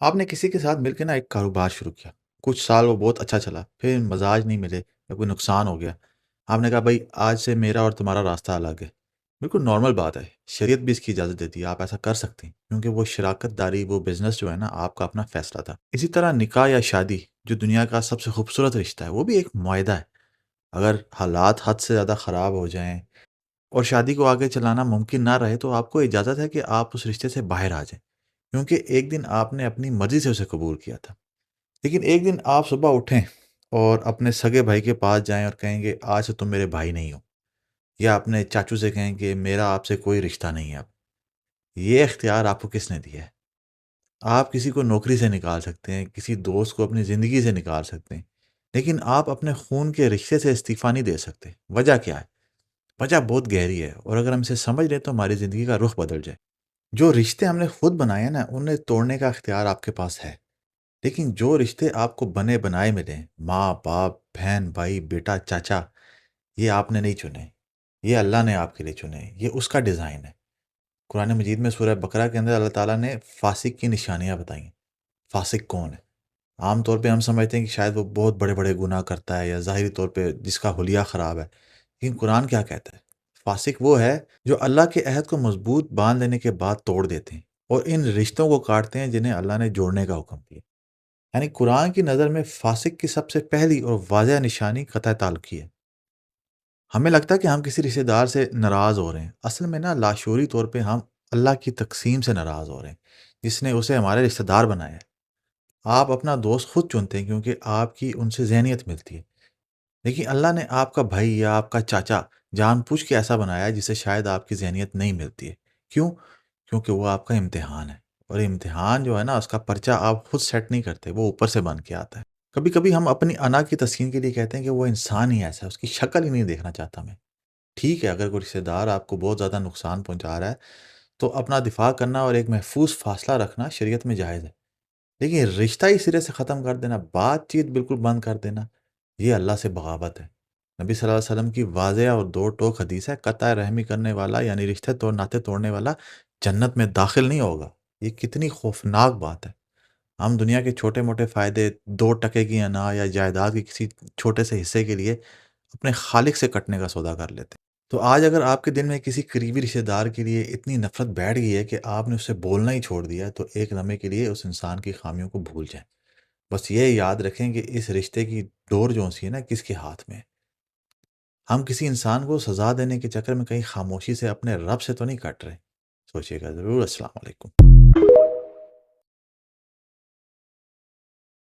آپ نے کسی کے ساتھ مل کے نا ایک کاروبار شروع کیا۔ کچھ سال وہ بہت اچھا چلا، پھر مزاج نہیں ملے یا کوئی نقصان ہو گیا۔ آپ نے کہا بھائی آج سے میرا اور تمہارا راستہ الگ ہے۔ بالکل نارمل بات ہے، شریعت بھی اس کی اجازت دیتی ہے، آپ ایسا کر سکتے ہیں کیونکہ وہ شراکت داری، وہ بزنس جو ہے نا آپ کا اپنا فیصلہ تھا۔ اسی طرح نکاح یا شادی جو دنیا کا سب سے خوبصورت رشتہ ہے وہ بھی ایک معاہدہ ہے۔ اگر حالات حد سے زیادہ خراب ہو جائیں اور شادی کو آگے چلانا ممکن نہ رہے تو آپ کو اجازت ہے کہ آپ اس رشتے سے باہر آ جائیں، کیونکہ ایک دن آپ نے اپنی مرضی سے اسے قبول کیا تھا۔ لیکن ایک دن آپ صبح اٹھیں اور اپنے سگے بھائی کے پاس جائیں اور کہیں گے آج سے تم میرے بھائی نہیں ہو، یا اپنے چاچو سے کہیں کہ میرا آپ سے کوئی رشتہ نہیں ہے اب، یہ اختیار آپ کو کس نے دیا ہے؟ آپ کسی کو نوکری سے نکال سکتے ہیں، کسی دوست کو اپنی زندگی سے نکال سکتے ہیں، لیکن آپ اپنے خون کے رشتے سے استعفیٰ نہیں دے سکتے۔ وجہ کیا ہے؟ وجہ بہت گہری ہے، اور اگر ہم اسے سمجھ لیں تو ہماری زندگی کا رخ بدل جائے۔ جو رشتے ہم نے خود بنائے ہیں نا انہیں توڑنے کا اختیار آپ کے پاس ہے، لیکن جو رشتے آپ کو بنے بنائے ملیں، ماں باپ، بہن بھائی، بیٹا چاچا، یہ آپ نے نہیں چنے، یہ اللہ نے آپ کے لیے چنے، یہ اس کا ڈیزائن ہے۔ قرآن مجید میں سورہ بقرہ کے اندر اللہ تعالیٰ نے فاسق کی نشانیاں بتائی ہیں۔ فاسق کون ہے؟ عام طور پہ ہم سمجھتے ہیں کہ شاید وہ بہت بڑے بڑے گناہ کرتا ہے یا ظاہری طور پہ جس کا حلیہ خراب ہے، لیکن قرآن کیا کہتا ہے؟ فاسق وہ ہے جو اللہ کے عہد کو مضبوط باندھ لینے کے بعد توڑ دیتے ہیں اور ان رشتوں کو کاٹتے ہیں جنہیں اللہ نے جوڑنے کا حکم دیا۔ یعنی قرآن کی نظر میں فاسق کی سب سے پہلی اور واضح نشانی قطع تعلقی ہے۔ ہمیں لگتا ہے کہ ہم کسی رشتہ دار سے ناراض ہو رہے ہیں، اصل میں نا لاشعوری طور پہ ہم اللہ کی تقسیم سے ناراض ہو رہے ہیں جس نے اسے ہمارے رشتہ دار بنایا ہے۔ آپ اپنا دوست خود چنتے ہیں کیونکہ آپ کی ان سے ذہنیت ملتی ہے، لیکن اللہ نے آپ کا بھائی یا آپ کا چاچا جان بوجھ کے ایسا بنایا ہے جسے شاید آپ کی ذہنیت نہیں ملتی ہے۔ کیوں؟ کیونکہ وہ آپ کا امتحان ہے، اور امتحان جو ہے نا اس کا پرچہ آپ خود سیٹ نہیں کرتے، وہ اوپر سے بن کے آتا ہے۔ کبھی کبھی ہم اپنی انا کی تسکین کے لیے کہتے ہیں کہ وہ انسان ہی ایسا ہے، اس کی شکل ہی نہیں دیکھنا چاہتا میں۔ ٹھیک ہے، اگر کوئی رشتہ دار آپ کو بہت زیادہ نقصان پہنچا رہا ہے تو اپنا دفاع کرنا اور ایک محفوظ فاصلہ رکھنا شریعت میں جائز ہے، لیکن رشتہ ہی سرے سے ختم کر دینا، بات چیت بالکل بند کر دینا، یہ اللہ سے بغاوت ہے۔ نبی صلی اللہ علیہ وسلم کی واضح اور دو ٹوک حدیث ہے، قطع رحمی کرنے والا یعنی رشتے ناطے توڑنے والا جنت میں داخل نہیں ہوگا۔ یہ کتنی خوفناک بات ہے۔ ہم دنیا کے چھوٹے موٹے فائدے، 2 ٹکے کی انا یا جائیداد کے کسی چھوٹے سے حصے کے لیے اپنے خالق سے کٹنے کا سودا کر لیتے ہیں۔ تو آج اگر آپ کے دل میں کسی قریبی رشتہ دار کے لیے اتنی نفرت بیٹھ گئی ہے کہ آپ نے اسے بولنا ہی چھوڑ دیا ہے، تو ایک لمحے کے لیے اس انسان کی خامیوں کو بھول جائیں۔ بس یہ یاد رکھیں کہ اس رشتے کی ڈور جو سی ہے نا کس کے ہاتھ میں ہے۔ ہم کسی انسان کو سزا دینے کے چکر میں کہیں خاموشی سے اپنے رب سے تو نہیں کٹ رہے۔ سوچیے گا ضرور۔ السلام علیکم۔